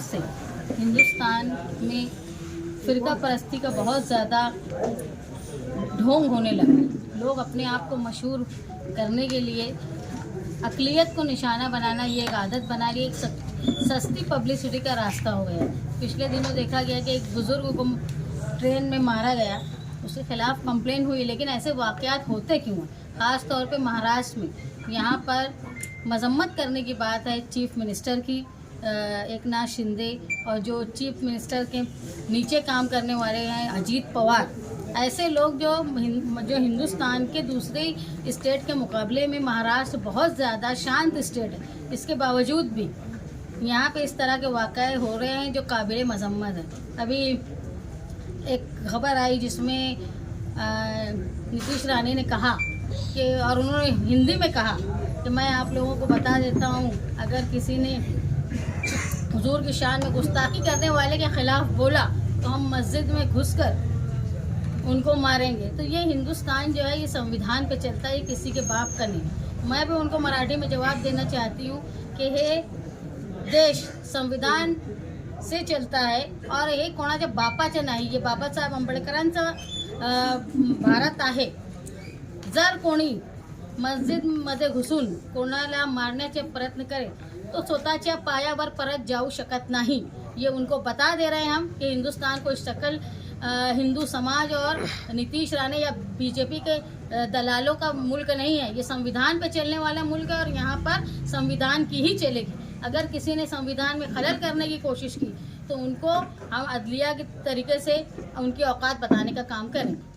से हिंदुस्तान में फ़िरका परस्ती का बहुत ज़्यादा ढोंग होने लगा है। लोग अपने आप को मशहूर करने के लिए अक़लियत को निशाना बनाना ये एक आदत बना ली, एक सस्ती पब्लिसिटी का रास्ता हो गया। पिछले दिनों देखा गया कि एक बुज़ुर्ग को ट्रेन में मारा गया, उसके खिलाफ कंप्लेन हुई, लेकिन ऐसे वाक़यात होते क्यों हैं? ख़ास तौर पे महाराष्ट्र में। यहाँ पर मजम्मत करने की बात है चीफ मिनिस्टर की, एकनाथ शिंदे, और जो चीफ मिनिस्टर के नीचे काम करने वाले हैं अजीत पवार। ऐसे लोग जो हिंदुस्तान के दूसरे स्टेट के मुकाबले में महाराष्ट्र बहुत ज़्यादा शांत स्टेट है, इसके बावजूद भी यहाँ पे इस तरह के वाक़ये हो रहे हैं जो काबिल मजम्मत है। अभी एक खबर आई जिसमें नीतीश रानी ने कहा कि, और उन्होंने हिंदी में कहा कि मैं आप लोगों को बता देता हूँ, अगर किसी ने हुजूर की शान में गुस्ताखी करने वाले के ख़िलाफ़ बोला तो हम मस्जिद में घुसकर उनको मारेंगे। तो ये हिंदुस्तान जो है ये संविधान पे चलता है, किसी के बाप का नहीं। मैं भी उनको मराठी में जवाब देना चाहती हूँ कि हे देश संविधान से चलता है और हे कोणाच्या बापाचे नाही, हे बाबासाहेब आंबेडकरांचं भारत आहे। जर कोणी मस्जिदमध्ये घुसून कोणाला मारण्याचे प्रयत्न करे तो स्वतःच्या पायावर परत जाऊ शकत नाही। ये उनको बता दे रहे हैं हम कि हिंदुस्तान कोई शक्ल हिंदू समाज और नीतीश राणे या बीजेपी के दलालों का मुल्क नहीं है। ये संविधान पे चलने वाला मुल्क है और यहाँ पर संविधान की ही चलेगी। अगर किसी ने संविधान में खलल करने की कोशिश की तो उनको हम अदलिया के तरीके से उनकी औकात बताने का काम करेंगे।